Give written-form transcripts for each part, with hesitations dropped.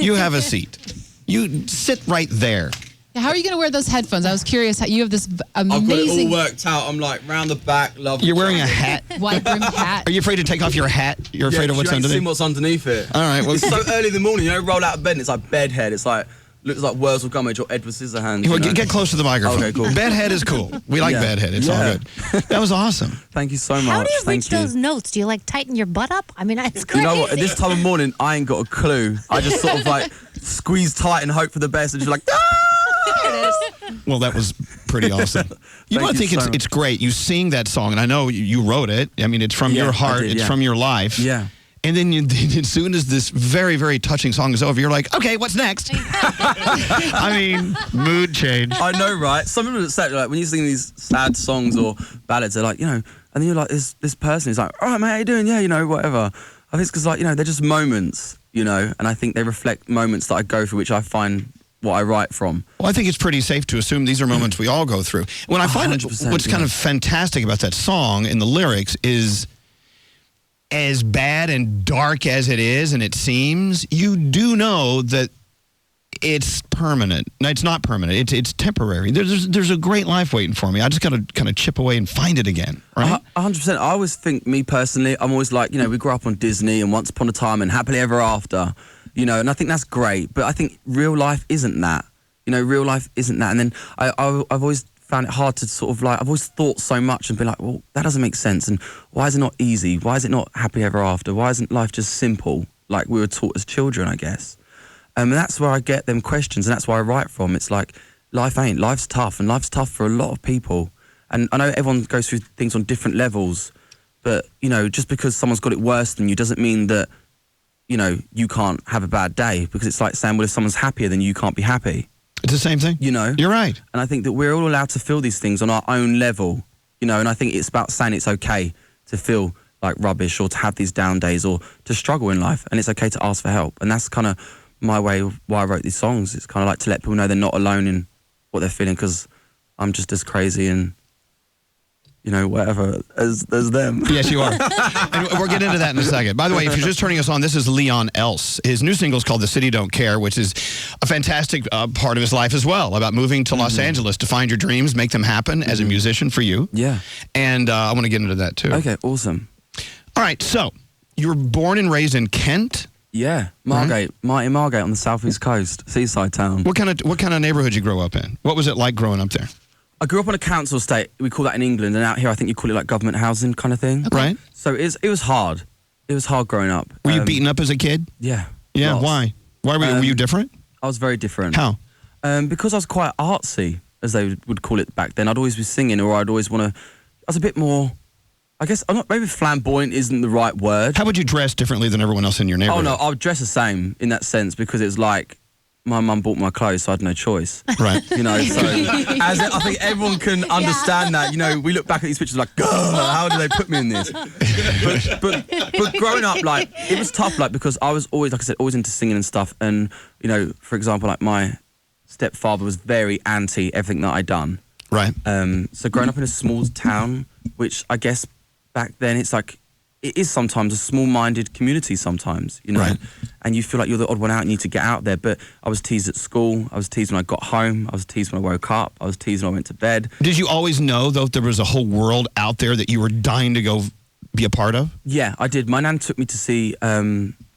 You have a seat. You sit right there. How are you going to wear those headphones? I was curious. How you have this amazing... I've got it all worked out. I'm like round the back. Love. You're wearing a hat. Wide brimmed hat. Are you afraid to take off your hat? You're afraid of what's underneath? See what's underneath it. All right. Well, it's so early in the morning. You know, roll out of bed and it's like bedhead. It's like looks like Wurzel Gummidge or Edward Scissorhands. Well, get close to the microphone. Okay, cool. Bedhead is cool. We like bedhead. It's all good. That was awesome. Thank you so much. How do you reach those notes? Do you like tighten your butt up? I mean, it's crazy. You know what? At this time of morning, I ain't got a clue. I just sort of like squeeze tight and hope for the best and just like, ah! There it is. Well, that was pretty awesome. You know, I think it's great. You sing that song, and I know you wrote it. I mean, it's from your heart. It's from your life. Yeah. And then as soon as this very, very touching song is over, you're like, okay, what's next? I mean, mood change. I know, right? Some people that say, like, when you sing these sad songs or ballads, they're like, you know, and then you're like, this person is like, all right, mate, how you doing? Yeah, you know, whatever. I think it's because, like, you know, they're just moments, you know, and I think they reflect moments that I go through, which I find what I write from. Well, I think it's pretty safe to assume these are moments we all go through. When I find what's kind of fantastic about that song and the lyrics is, as bad and dark as it is and it seems, you do know that it's permanent. No, it's not permanent. It's temporary. There's a great life waiting for me. I just got to kind of chip away and find it again, right? 100%. I always think, me personally, I'm always like, you know, we grew up on Disney and Once Upon a Time and Happily Ever After, you know, and I think that's great. But I think real life isn't that. You know, real life isn't that. And then I've always found it hard to sort of like, I've always thought so much and been like, well, that doesn't make sense. And why is it not easy? Why is it not happy ever after? Why isn't life just simple, like we were taught as children, I guess? And that's where I get them questions, and that's where I write from. It's like, life's tough, and life's tough for a lot of people. And I know everyone goes through things on different levels, but, you know, just because someone's got it worse than you doesn't mean that, you know, you can't have a bad day, because it's like saying, well, if someone's happier, then you can't be happy. It's the same thing. You know? You're right. And I think that we're all allowed to feel these things on our own level, you know, and I think it's about saying it's okay to feel like rubbish or to have these down days or to struggle in life, and it's okay to ask for help. And that's kind of my way of why I wrote these songs. It's kind of like to let people know they're not alone in what they're feeling, because I'm just as crazy and, you know, whatever as them. Yes, you are. And we'll get into that in a second. By the way, if you're just turning us on, this is Leon Else. His new single is called The City Don't Care, which is a fantastic part of his life as well, about moving to Los Angeles to find your dreams, make them happen as a musician for you. Yeah. And I want to get into that too. Okay, awesome. All right, so you were born and raised in Kent? Yeah, Margate, Mighty Margate on the southeast coast, seaside town. What kind of neighborhood you grow up in? What was it like growing up there? I grew up on a council estate. We call that in England, and out here I think you call it like government housing kind of thing. Okay. Right. So it was hard. It was hard growing up. Were you beaten up as a kid? Yeah. Yeah. Lots. Why? Were you different? I was very different. How? Because I was quite artsy, as they would call it back then. I'd always be singing, or I'd always want to. I was a bit more. I guess maybe flamboyant isn't the right word. How would you dress differently than everyone else in your neighborhood? Oh no, I would dress the same in that sense, because it was like my mum bought my clothes, so I had no choice. Right. You know, so I think everyone can understand that. You know, we look back at these pictures like, God, how did they put me in this? But growing up, like, it was tough, like, because I was always, like I said, always into singing and stuff. And, you know, for example, like my stepfather was very anti everything that I'd done. Right. So growing up in a small town, which I guess back then it's like, it is sometimes a small-minded community sometimes, you know, right. And you feel like you're the odd one out and you need to get out there. But I was teased at school, I was teased when I got home, I was teased when I woke up, I was teased when I went to bed. Did you always know, though, there was a whole world out there that you were dying to go be a part of? Yeah, I did. My nan took me to see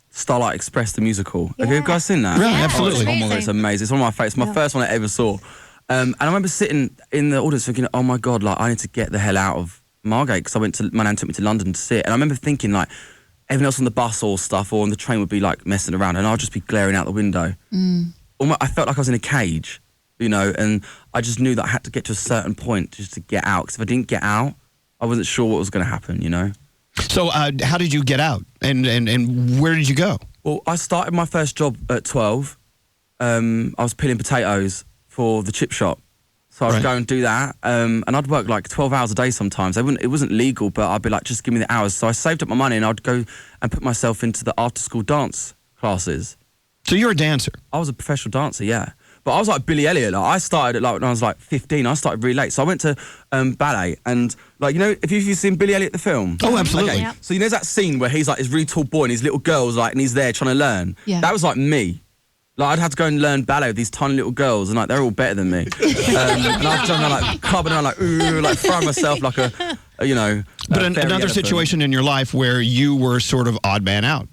Starlight Express, the musical. Yeah. Have you guys seen that? Yeah, absolutely. Oh, it's amazing. It's one of my favourites. It's my first one I ever saw. And I remember sitting in the audience thinking, oh my God, like I need to get the hell out of Margate, because my nan took me to London to see it, and I remember thinking like everyone else on the bus or stuff or on the train would be like messing around, and I'd just be glaring out the window. I felt like I was in a cage, you know, and I just knew that I had to get to a certain point just to get out, because if I didn't get out, I wasn't sure what was going to happen, you know. So how did you get out, and where did you go? Well, I started my first job at 12. I was peeling potatoes for the chip shop. So I would go and do that, and I'd work like 12 hours a day sometimes. It wasn't legal, but I'd be like, just give me the hours. So I saved up my money, and I'd go and put myself into the after-school dance classes. So you're a dancer? I was a professional dancer, yeah. But I was like Billy Elliot. Like, I started at when I was like 15. I started really late. So I went to ballet, and like, you know, if you've seen Billy Elliot the film? Oh, absolutely. Okay. Yep. So you know that scene where he's like this really tall boy, and his little girl's like, and he's there trying to learn? Yeah. That was like me. Like, I'd have to go and learn ballet with these tiny little girls, and like they're all better than me. And I'd jump around like clubbing around like ooh, like throwing myself like a you know. But fairy another elephant. situation in your life where you were sort of odd man out.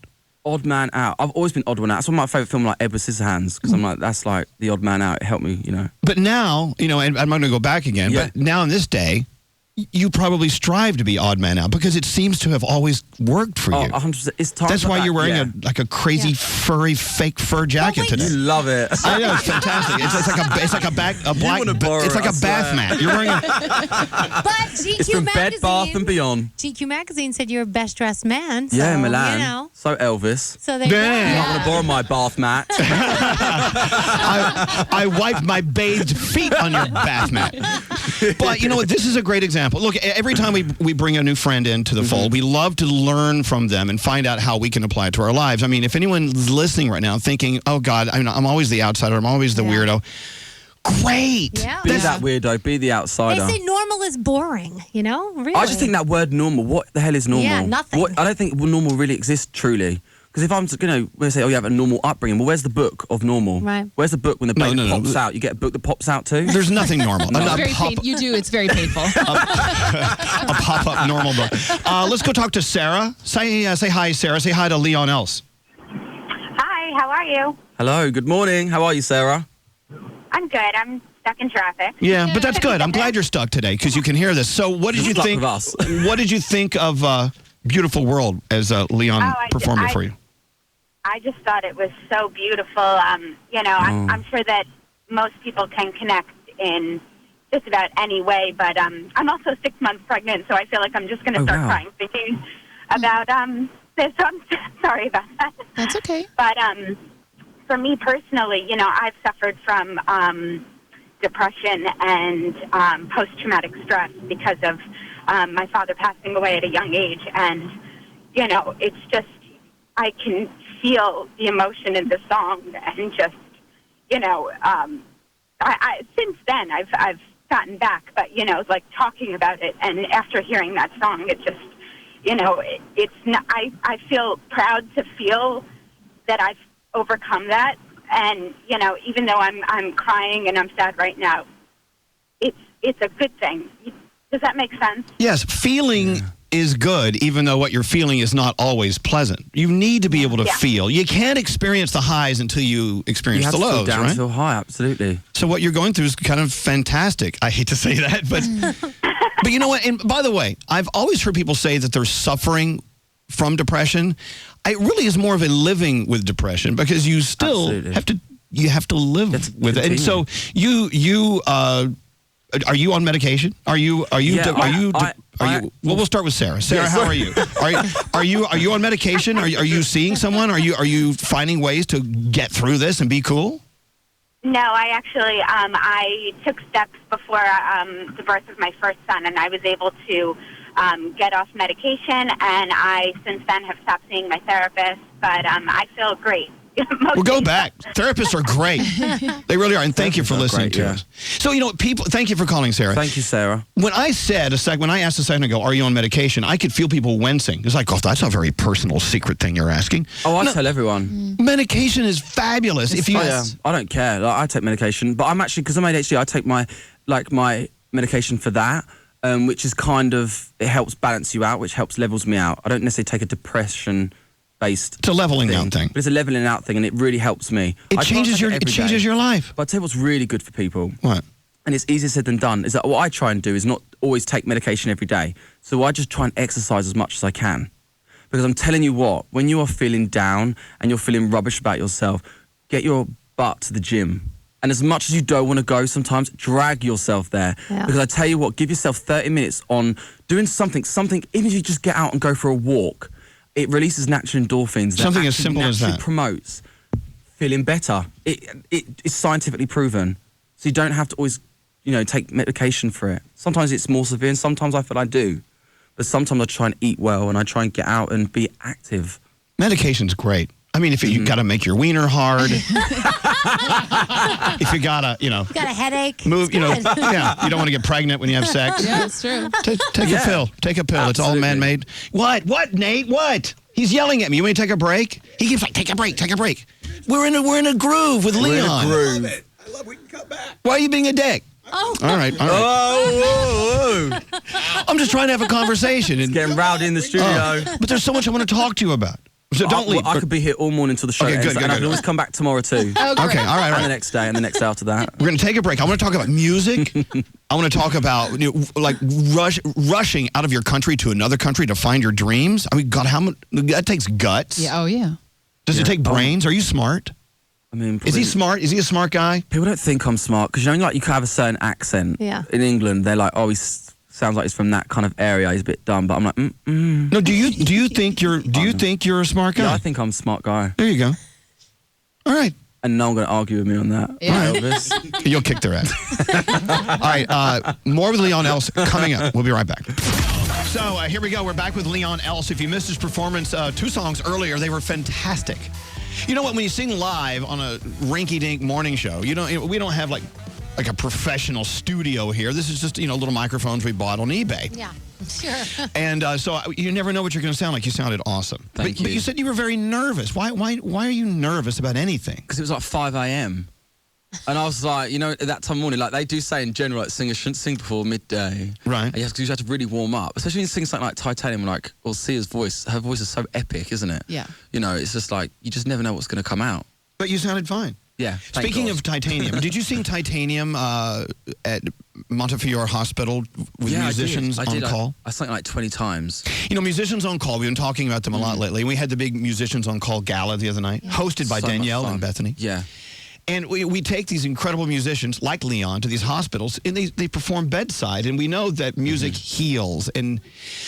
Odd man out. I've always been odd one out. That's one of my favourite films, like Edward Scissorhands, because I'm like, that's like the odd man out. It helped me, you know. But now, you know, and I'm going to go back again, Yeah. but now in this day, you probably strive to be odd man out because it seems to have always worked for Oh, you. 100%. It's times That's like why that, you're wearing yeah. a crazy furry fake fur jacket wait. today. You love it. I know, it's fantastic. It's like a black. wanna borrow It's like it, a I bath swear. mat. You're wearing a. But GQ It's from magazine, Bed Bath and Beyond. GQ magazine said you were best dressed man. So, Yeah, Milan. You know, So Elvis. so there you Yeah. I'm go. not gonna borrow my bath mat. I wiped my bathed feet on your bath mat. But you know what? This is a great example. Look, every time we bring a new friend into the fold, we love to learn from them and find out how we can apply it to our lives. I mean, if anyone's listening right now thinking, oh, God, I'm always the outsider, I'm always the Yeah. weirdo. Great. Yeah. Be that weirdo. Be the They outsider. say normal is boring, you know? Really. I just think that word normal, what the hell is normal? Yeah, nothing. I don't think normal really exists truly. Because if I'm, we say, oh, you have a normal upbringing, well, where's the book of normal? Right. Where's the book when the No, baby no, no. pops out? You get a book that pops out too? There's nothing normal. It's A very you do. It's very painful. pop-up normal book. Let's go talk to Sarah. Say hi, Sarah. Say hi to Leon Else. Hi, how are you? Hello, good morning. How are you, Sarah? I'm good. I'm stuck in traffic. Yeah, but that's good. I'm glad you're stuck today because you can hear this. So what did you Stuck think? with us. What did you think of Beautiful World as Leon performed it for you? I just thought it was so beautiful. You know, I'm sure that most people can connect in just about any way, but I'm also 6 months pregnant, so I feel like I'm just going to start crying thinking about this. So I'm sorry about that. That's okay. But for me personally, you know, I've suffered from depression and post-traumatic stress because of my father passing away at a young age. And, you know, it's just, I can feel the emotion in the song and just, you know, I since then I've gotten back, but, you know, like talking about it and after hearing that song, it just, you know, it's not, I feel proud to feel that I've overcome that. And, you know, even though I'm crying and I'm sad right now, it's a good thing. Does that make sense? Yes, feeling is good, even though what you're feeling is not always pleasant. You need to be able to feel. You can't experience the highs until you experience You have the to feel lows, down right? to feel high, absolutely. So what you're going through is kind of fantastic. I hate to say that, but but you know what? And by the way, I've always heard people say that they're suffering from depression. It really is more of a living with depression because you still have to live with it. And so you are you on medication? Are you? Well, we'll start with Sarah. Sarah, how are you? Are you on medication? Are you seeing someone? Are you finding ways to get through this and be cool? No, I actually I took steps before the birth of my first son, and I was able to get off medication. And I since then have stopped seeing my therapist, but I feel great. Well, go back. Therapists are great. They really are. And thank you for listening to us. So, you know, people, thank you for calling, Sarah. Thank you, Sarah. When I asked a second ago, are you on medication? I could feel people wincing. It's like, oh, that's a very personal secret thing you're asking. Oh, I tell everyone. Medication is fabulous. I don't care. Like, I take medication, but I'm actually, because I'm ADHD, I take my medication for that, which is kind of, it helps balance you out, which helps levels me out. I don't necessarily take a depression based. It's a leveling out thing. But it's a leveling out thing, and it really helps me. It changes your life. But I'll tell you what's really good for people. What? And it's easier said than done, is that what I try and do is not always take medication every day. So I just try and exercise as much as I can. Because I'm telling you what, when you are feeling down and you're feeling rubbish about yourself, get your butt to the gym. And as much as you don't want to go sometimes, drag yourself there. Yeah. Because I tell you what, give yourself 30 minutes on doing something, even if you just get out and go for a walk, it releases natural endorphins. Something as simple as that. It promotes feeling better. It's scientifically proven. So you don't have to always, take medication for it. Sometimes it's more severe and sometimes I feel I do. But sometimes I try and eat well and I try and get out and be active. Medication's great. I mean, if you got to make your wiener hard, if you got to, got a headache. move, you don't want to get pregnant when you have sex. Yeah, that's true. Take a pill. Take a pill. Absolutely. It's all man-made. What, Nate? What? He's yelling at me. You want me to take a break? He keeps like, take a break. We're in a groove with Leon. I love it. I love we can cut back. Why are you being a dick? Oh. All right. Oh, whoa, whoa. I'm just trying to have a conversation. And, Getting rowdy in the studio. but there's so much I want to talk to you about. So don't leave. I could be here all morning until the show Okay, ends, good, and I good. can always come back tomorrow too. Oh, great. Okay, all right. And the next day, and the next day after that. We're going to take a break. I want to talk about music. I want to talk about like rushing out of your country to another country to find your dreams. I mean, God, how much that takes guts. Yeah. Oh, yeah. Does it take brains? Are you smart? I mean, Is he smart? Is he a smart guy? People don't think I'm smart because like you can have a certain accent. Yeah. In England, they're like, oh, he sounds like he's from that kind of area. He's a bit dumb, but I'm like, No. Do you think you're a smart guy? Yeah, I think I'm a smart guy, There you go. All right. and no one going to argue with me on that. Yeah. Elvis. You'll kick their ass. All right. More with Leon Else coming up. We'll be right back. So here we go. We're back with Leon Else. If you missed his performance, 2 songs earlier, they were fantastic. You know what? When you sing live on a rinky-dink morning show, we don't have like a professional studio here. This is just little microphones we bought on eBay. Yeah, sure. And so you never know what you're going to sound like. You sounded awesome. Thank But you. you said you were very nervous. Why are you nervous about anything? Because it was like 5 a.m. And I was like, at that time of morning, like they do say in general, like singers shouldn't sing before midday. Right. And because you have to really warm up, especially when you sing something like Titanium, or Sia's voice. Her voice is so epic, isn't it? Yeah. It's just like you just never know what's going to come out. But you sounded fine. Yeah. thank Speaking God. of Titanium, did you sing Titanium at Montefiore Hospital with musicians I did. on call? I sang it like 20 times. Musicians on call, we've been talking about them a lot lately. We had the big Musicians on Call Gala the other night, hosted by So much Danielle and fun. Bethany. Yeah. And we take these incredible musicians like Leon to these hospitals, and they perform bedside, and we know that music heals. And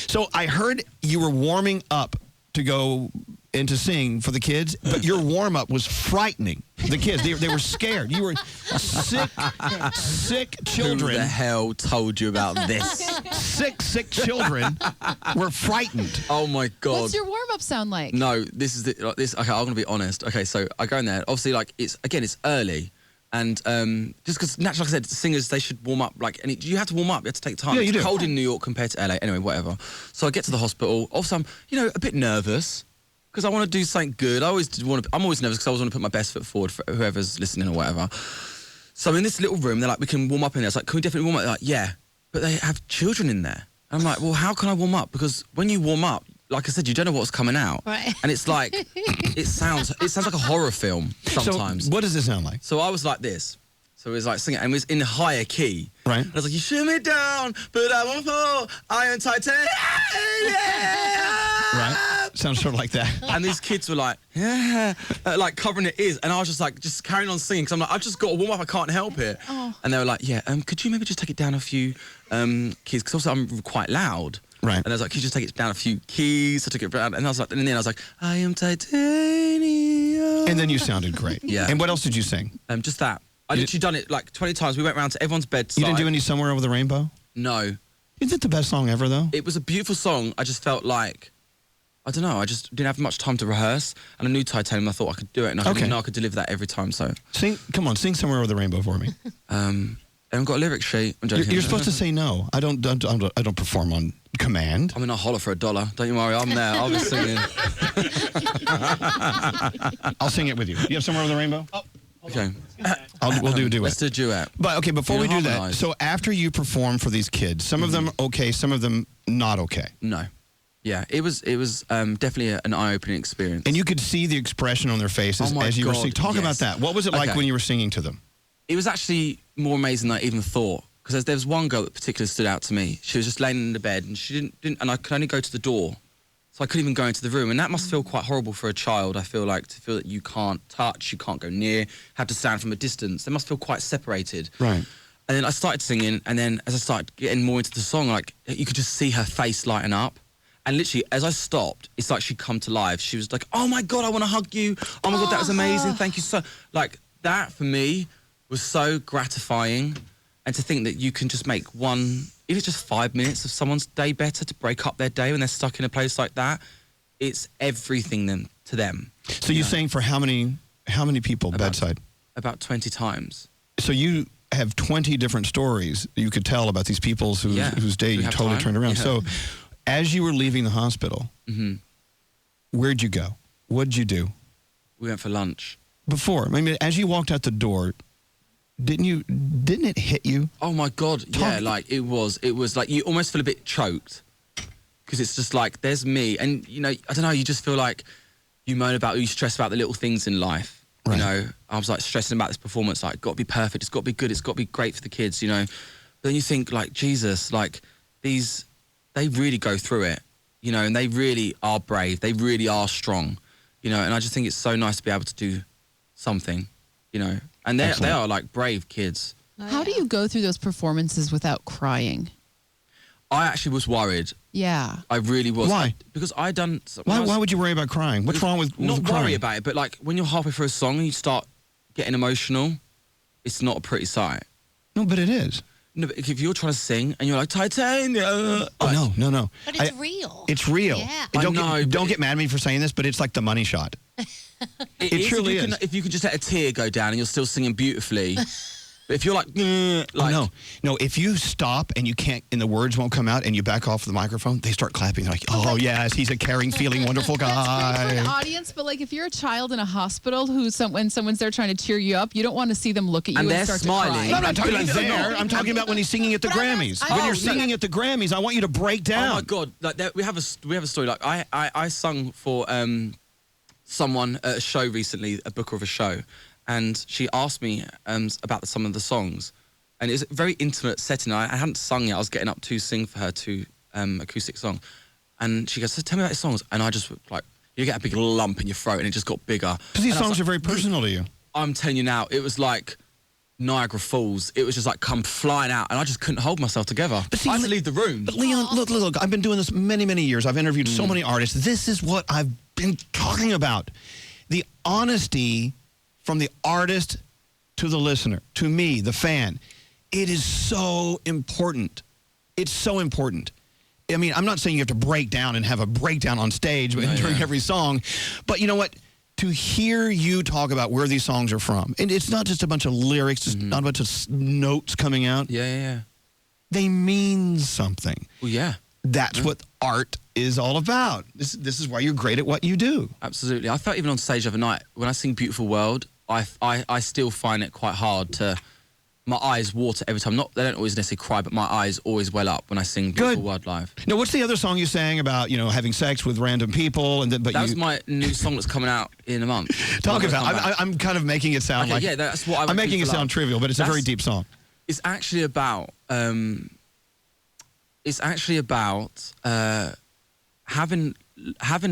so I heard you were warming up to go and to sing for the kids, but your warm-up was frightening. The kids, they were scared. You were sick children. Who the hell told you about this? Sick children were frightened. Oh my God. What's your warm-up sound like? No, this is this. Okay, I'm gonna be honest. Okay, so I go in there. Obviously, like it's early, and just because naturally, like I said, singers they should warm up. And you have to warm up. You have to take time. Yeah, you it's do. cold in New York compared to LA. Anyway, whatever. So I get to the hospital. Also, I'm a bit nervous because I want to do something good. I'm always nervous because I always want to put my best foot forward for whoever's listening or whatever. So I'm in this little room. They're like, we can warm up in there. It's like, can we definitely warm up? They're like, yeah, but they have children in there. And I'm like, well, how can I warm up? Because when you warm up, like I said, you don't know what's coming out. Right. And it's like, it sounds like a horror film sometimes. So what does it sound like? So I was like this. So it was like singing, and it was in a higher key. Right. And I was like, you shoot me down, but I won't fall. I am Titanium. Right. Sounds sort of like that. And these kids were like, yeah, like covering their ears. And I was just like, just carrying on singing. Because I'm like, I've just got to warm up. I can't help it. Oh. And they were like, yeah, could you maybe just take it down a few keys? Because also I'm quite loud. Right. And I was like, could you just take it down a few keys? I took it down. And I was like, and then I was like, I am Titanium. And then you sounded great. Yeah. And what else did you sing? Just that. I You literally done it like 20 times. We went round to everyone's bedside. You didn't do any Somewhere Over the Rainbow? No. Isn't it the best song ever, though? It was a beautiful song. I just felt like, I don't know, I just didn't have much time to rehearse. And I knew Titanium, I thought I could do it. And I Okay. didn't know I could deliver that every time, so. Come on, sing Somewhere Over the Rainbow for me. I haven't got a lyric sheet. I'm joking. You're supposed to say no. I don't perform on command. I mean, I'll holler for $1. Don't you worry, I'm there. I'll be singing. I'll sing it with you. You have Somewhere Over the Rainbow? Okay. We'll do a duet. Let's do a duet. But okay, before You we do that, harmonise. so after you perform for these kids, some of them okay, some of them not okay. No. Yeah, it was definitely an eye-opening experience. And you could see the expression on their faces Oh my as you were God, singing. Talk yes. about that. What was it like Okay. when you were singing to them? It was actually more amazing than I even thought. Because there was one girl that particularly stood out to me. She was just laying in the bed and she didn't and I could only go to the door. So I couldn't even go into the room. And that must feel quite horrible for a child, I feel like, to feel that you can't touch, you can't go near, have to stand from a distance. They must feel quite separated. Right. And then I started singing, and then as I started getting more into the song, like, you could just see her face lighten up. And literally, as I stopped, it's like she'd come to life. She was like, oh my God, I want to hug you. Oh my God, that was amazing. Thank you so... Like, that for me was so gratifying. And to think that you can just make one, if it's just 5 minutes of someone's day better to break up their day when they're stuck in a place like that, it's everything to them. So you sang for how many people bedside? About 20 times. So you have 20 different stories you could tell about these people whose day Do we you have totally time? turned around. Yeah. So as you were leaving the hospital, where'd you go? What did you do? We went for lunch. before. I mean, as you walked out the door, didn't it hit you? Oh my God, yeah, like it was like you almost feel a bit choked because it's just like there's me, and you know, I don't know, you just feel like you stress about the little things in life. Right. You know, I was like stressing about this performance, like got to be perfect, it's got to be good, it's got to be great for the kids, you know. But then you think like, Jesus, like they really go through it, you know, and they really are brave, they really are strong, you know, and I just think it's so nice to be able to do something, you know. And they are like brave kids. How do you go through those performances without crying? I actually was worried. Yeah. I really was. Why? Because I done. Why would you worry about crying? What's wrong with not crying? worry about it, but like when you're halfway through a song and you start getting emotional, it's not a pretty sight. No, but it is. No, but if you're trying to sing and you're like Titania, Oh no. But it's real. It's real. Yeah. And don't get mad at me for saying this, but it's like the money shot. It truly is. If you could just let a tear go down and you're still singing beautifully. But if you're like no. If you stop and you can't, and the words won't come out, and you back off the microphone, they start clapping. They're like, oh yes, he's a caring, feeling, wonderful guy. For an audience, but like if you're a child in a hospital when someone's there trying to cheer you up, you don't want to see them look at you and they're start smiling. to cry. No, I'm talking about there. I'm talking about when he's singing at the Grammys. When you're singing at the Grammys, I want you to break down. Oh my God! Like we have a story. Like I sung for someone at a show recently, a booker of a show, and she asked me about some of the songs, and it was a very intimate setting. I hadn't sung yet. I was getting up to sing for her to acoustic song, and she goes, "So tell me about your songs," and I just like, you get a big lump in your throat, and it just got bigger. Because these songs are very personal to you. I'm telling you now, it was like Niagara Falls. It was just like come flying out, and I just couldn't hold myself together. But see, I had to leave the room. But Leon, look, I've been doing this many, many years. I've interviewed so many artists. This is what I've been talking about. The honesty from the artist to the listener, to me, the fan. It is so important. It's so important. I mean, I'm not saying you have to break down and have a breakdown on stage during every song, but you know what? To hear you talk about where these songs are from, and it's not just a bunch of lyrics, just not a bunch of notes coming out. Yeah. They mean something. Well, yeah. That's what art is all about. This is why you're great at what you do. Absolutely. I felt even on stage the other night, when I sing Beautiful World, I still find it quite hard to... My eyes water every time. They don't always necessarily cry, but my eyes always well up when I sing Beautiful World live. Now, what's the other song you sang about, having sex with random people? And that was my new song that's coming out in a month. Talk about I'm kind of making it sound like... Yeah, that's what I'm making it sound trivial, but it's a very deep song. It's actually about...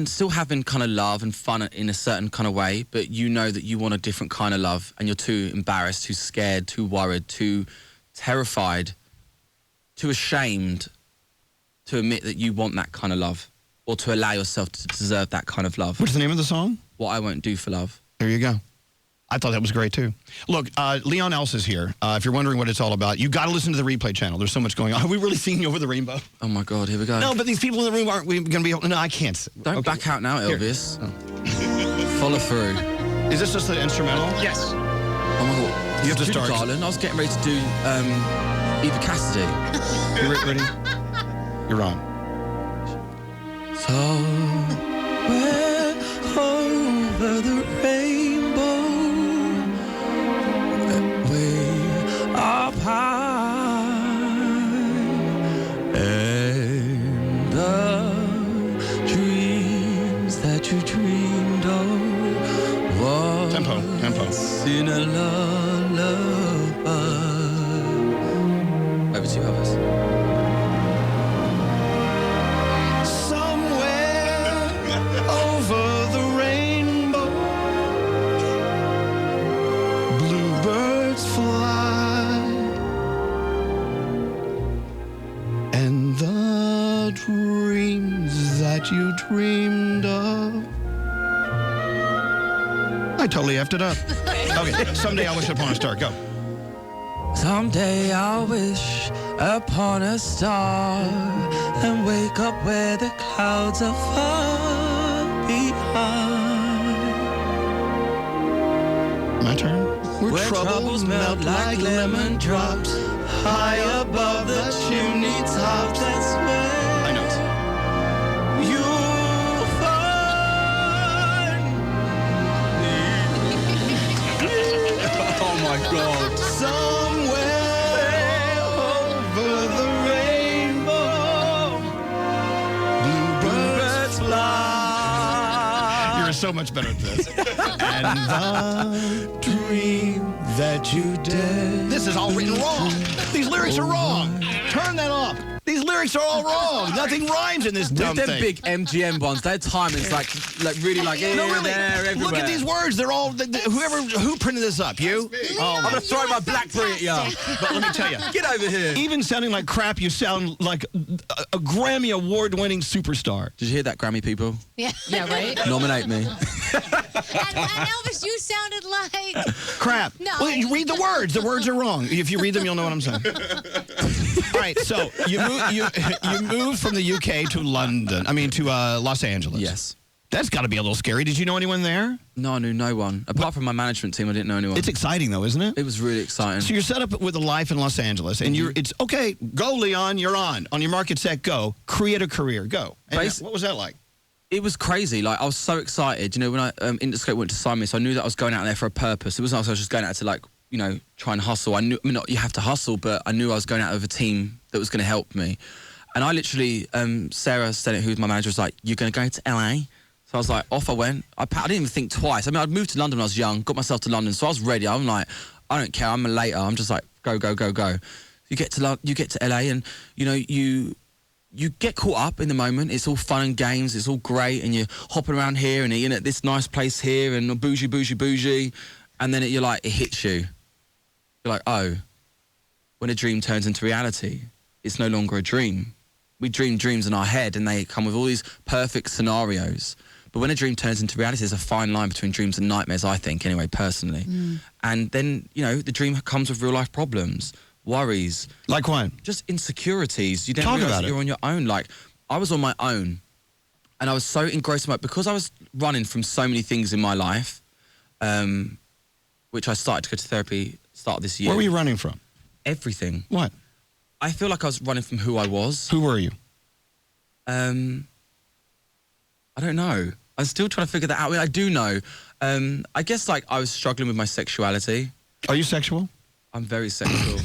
still having kind of love and fun in a certain kind of way, but you know that you want a different kind of love, and you're too embarrassed, too scared, too worried, too terrified, too ashamed to admit that you want that kind of love, or to allow yourself to deserve that kind of love. What's the name of the song? What I Won't Do for Love. There you go. I thought that was great, too. Look, Leon Else is here. If you're wondering what it's all about, you got to listen to the replay channel. There's so much going on. Are we really singing Over the Rainbow? Oh, my God, here we go. No, but these people in the room aren't going to be able... No, I can't. Don't back out now, Elvis. Follow through. Is this just the instrumental? Yes. Oh, my God. You have to start. Darling, I was getting ready to do Eva Cassidy. You ready? You're on. Somewhere over the rainbow, way up high, and the dreams that you dreamed of was Tempo. in a lullaby. Over to you, Elvis. Over the rainbow, bluebirds fly, and the dreams that you dreamed of. I totally effed it up. Okay, someday I'll wish upon a star. Go. Someday I'll wish upon a star and wake up where the clouds are far behind. My turn. Where troubles melt like lemon drops high above the chimney tops. That's where I know. you'll find me. my God. Somewhere over the rainbow, bluebirds fly. You're so much better at this. And the dream that you did. This is all written wrong. These lyrics are wrong. Turn that off. These lyrics are all wrong. Nothing rhymes in this dumb With them thing. big MGM ones, their timing's like really like here, No, really. there, everywhere. Look at these words. They're all. Who printed this up? You? Oh, I'm gonna throw my BlackBerry at you. but let me tell you. Get over here. Even sounding like crap, you sound like a Grammy award-winning superstar. Did you hear that, Grammy people? Yeah. Yeah, right? Nominate me. And Elvis, you sounded like... Crap. No. Well, you read the words. The words are wrong. If you read them, you'll know what I'm saying. All right. So you moved from the UK to London. I mean, to Los Angeles. Yes. That's got to be a little scary. Did you know anyone there? No, I knew no one. Apart from my management team, I didn't know anyone. It's exciting, though, isn't it? It was really exciting. So you're set up with a life in Los Angeles, and it's okay. Go, Leon. You're on. On your market, set, go. Create a career. Go. And what was that like? It was crazy. Like, I was so excited. You know, when Interscope went to sign me, so I knew that I was going out there for a purpose. It wasn't like I was just going out to, like, you know, try and hustle. I mean, not you have to hustle, but I knew I was going out with a team that was going to help me. And I literally, Sarah Stennett, who's my manager, was like, "You're going to go to LA?" So I was like, off I went. I didn't even think twice. I mean, I'd moved to London when I was young, got myself to London, so I was ready. I'm like, I don't care. I'm a later. I'm just like, go, go, go, go. You get to LA, and you know you get caught up in the moment. It's all fun and games. It's all great, and you're hopping around here and eating at this nice place here and bougie, bougie, bougie, and then you're like, it hits you. You're like, oh, when a dream turns into reality, it's no longer a dream. We dream dreams in our head, and they come with all these perfect scenarios. But when a dream turns into reality, there's a fine line between dreams and nightmares, I think, anyway, personally. And then, you know, the dream comes with real-life problems, worries. Like what? Just insecurities. You don't Talk realise about that it. you're on your own. Like, I was on my own, and I was so engrossed in because I was running from so many things in my life, which I started to go to therapy start of this year. Where were you running from? Everything. What? I feel like I was running from who I was. Who were you? I don't know. I'm still trying to figure that out. I mean, I do know. I guess, like, I was struggling with my sexuality. Are you sexual? I'm very sexual.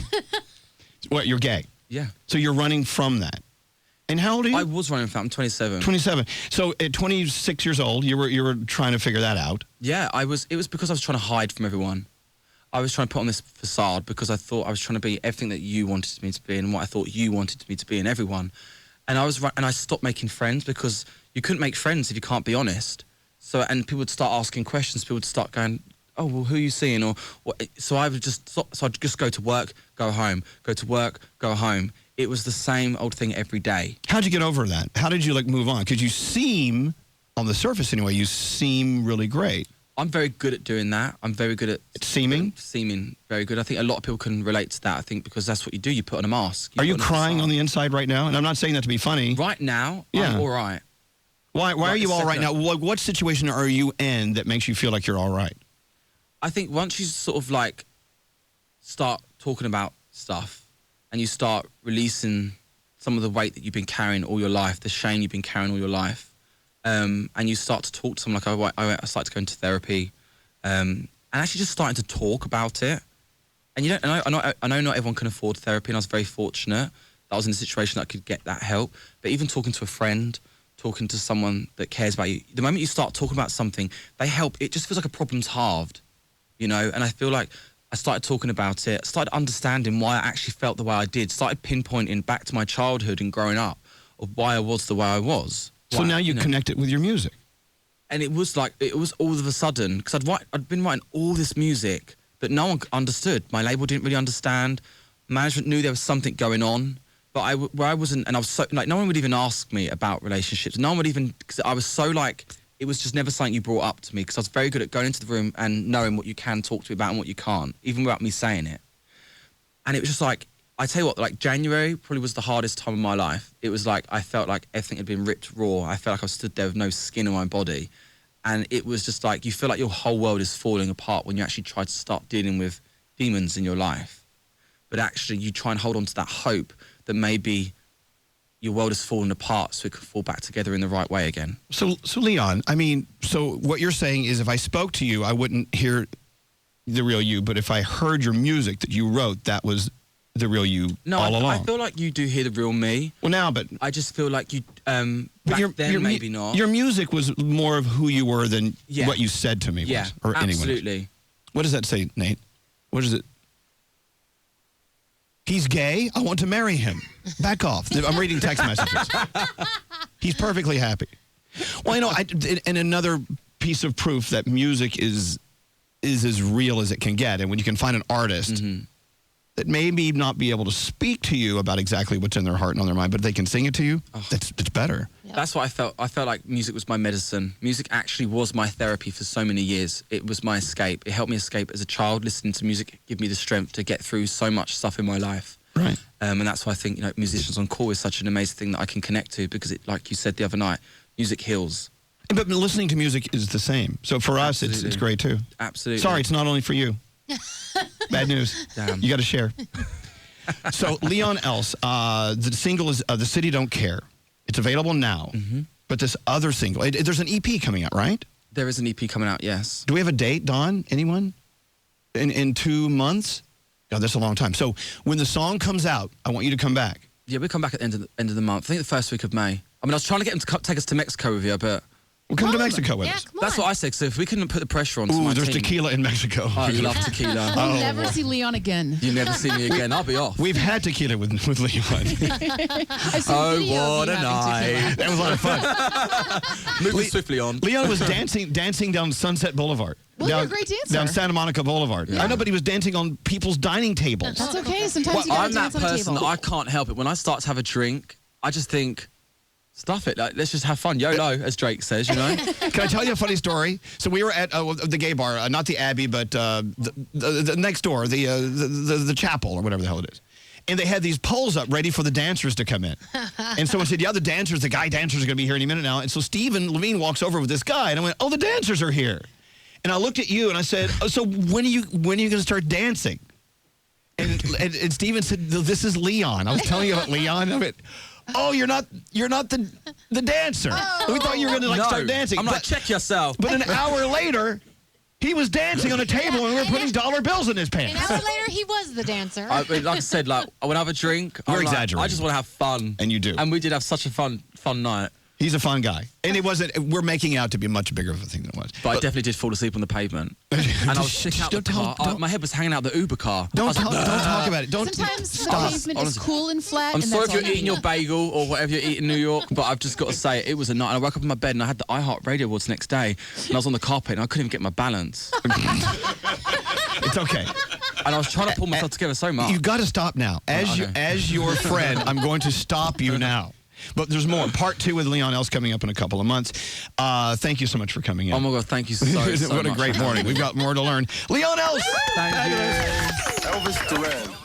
What, you're gay? Yeah. So you're running from that. And how old are you? I was running from I'm 27. 27. So at 26 years old, you were trying to figure that out. Yeah, it was because I was trying to hide from everyone. I was trying to put on this facade because I thought I was trying to be everything that you wanted me to be and what I thought you wanted me to be in everyone. And I stopped making friends because you couldn't make friends if you can't be honest. So, and people would start asking questions. People would start going, "Oh, well, who are you seeing?" Or what? So I would just stop. So I'd just go to work, go home, go to work, go home. It was the same old thing every day. How'd you get over that? How did you move on? Because you seem, on the surface anyway, you seem really great. I'm very good at doing that. I'm very good at seeming. Seeming very good. I think a lot of people can relate to that. I think because that's what you do. You put on a mask. Are you crying on the inside right now? And I'm not saying that to be funny. Right now, yeah. I'm all right. Why are you all right now? What situation are you in that makes you feel like you're all right? I think once you sort of like start talking about stuff and you start releasing some of the weight that you've been carrying all your life, the shame you've been carrying all your life, and you start to talk to someone like I started to go into therapy, and actually just starting to talk about it. And I know not everyone can afford therapy, and I was very fortunate that I was in a situation that I could get that help. But even talking to a friend, talking to someone that cares about you, the moment you start talking about something, they help. It just feels like a problem's halved, you know. And I feel like I started talking about it, started understanding why I actually felt the way I did, started pinpointing back to my childhood and growing up of why I was the way I was. So now you connect it with your music. And it was all of a sudden, because I'd been writing all this music that no one understood. My label didn't really understand. Management knew there was something going on, but where I wasn't, and I was so, like, no one would even ask me about relationships. No one would even, because I was so like, it was just never something you brought up to me, because I was very good at going into the room and knowing what you can talk to me about and what you can't, even without me saying it. And it was just like, I tell you what, like January probably was the hardest time of my life. It was like, I felt like everything had been ripped raw. I felt like I stood there with no skin on my body. And it was just like, you feel like your whole world is falling apart when you actually try to start dealing with demons in your life. But actually you try and hold on to that hope that maybe your world has fallen apart so it could fall back together in the right way again. So Leon, I mean, so what you're saying is if I spoke to you, I wouldn't hear the real you, but if I heard your music that you wrote, that was the real you all along. I feel like you do hear the real me. Well, now, but I just feel like you, back then maybe not. Your music was more of who you were than what you said to me was, or anyone. Absolutely. What does that say, Nate? What is it? He's gay? I want to marry him. Back off. I'm reading text messages. He's perfectly happy. Well, you know, and another piece of proof that music is as real as it can get, and when you can find an artist that maybe not be able to speak to you about exactly what's in their heart and on their mind, but they can sing it to you, it's better. Yep. That's what I felt. I felt like music was my medicine. Music actually was my therapy for so many years. It was my escape. It helped me escape as a child. Listening to music gave me the strength to get through so much stuff in my life. Right. And that's why I think, you know, Musicians on Call is such an amazing thing that I can connect to, because it, like you said the other night, music heals. But listening to music is the same. So for us, it's great too. Absolutely. Sorry, it's not only for you. Bad news. Damn. You got to share. So Leon Else, the single is The City Don't Care. It's available now. But this other single, there's an EP coming out, right? There is an EP coming out, yes. Do we have a date, Dawn? Anyone? In 2 months? God, that's a long time. So when the song comes out, I want you to come back. Yeah, we'll come back at the end of the month. I think the first week of May. I mean, I was trying to get him to take us to Mexico with you, but... We'll come to Mexico with us. That's what I said. So if we couldn't put the pressure on my there's team, tequila in Mexico. I love tequila. We'll never see Leon again. You never see me again. I'll be off. We've had tequila with Leon. I've seen videos what of a you having tequila. night. That was a lot of fun. Moving swiftly on. Leon was dancing down Sunset Boulevard. Well, you're a great dancer. Down Santa Monica Boulevard. Yeah. I know, but he was dancing on people's dining tables. That's okay. Sometimes you I'm gotta that dance on a person that table. I can't help it. When I start to have a drink, I just think, stuff it. Like, let's just have fun. YOLO, as Drake says, you know? Can I tell you a funny story? So we were at the gay bar, not the Abbey, but the next door, the chapel or whatever the hell it is. And they had these poles up ready for the dancers to come in. And someone said, the guy dancers are going to be here any minute now. And so Stephen Levine walks over with this guy, and I went, the dancers are here. And I looked at you and I said, so when are you going to start dancing? And Stephen said, this is Leon. I was telling you about Leon. I went, you're not the dancer. We thought you were going to start dancing. I'm like, check yourself. But an hour later, he was dancing on a table and we were putting dollar bills in his An pants. hour later, he was the dancer. Like I said, like when I have a drink, You're I'm like, exaggerating. I just want to have fun. And you do. And we did have such a fun night. He's a fun guy. And it wasn't, we're making out to be much bigger of a thing than it was. But I definitely did fall asleep on the pavement. And I was sick out the car. My head was hanging out the Uber car. Don't talk about it. Sometimes stop. the pavement is cool and flat. I'm and sorry that's if you're all you eating need. your bagel or whatever you're eating in New York, but I've just got to say, it was a night. And I woke up in my bed and I had the iHeart Radio Awards next day, and I was on the carpet and I couldn't even get my balance. It's okay. And I was trying to pull myself together so much. You got to stop now. As your friend, I'm going to stop you now. But there's more. Part 2 with Leon Else coming up in a couple of months. Thank you so much for coming in. Oh my God, thank you so much. What a great morning. We've got more to learn. Leon Else! Thank you. Elvis Duran.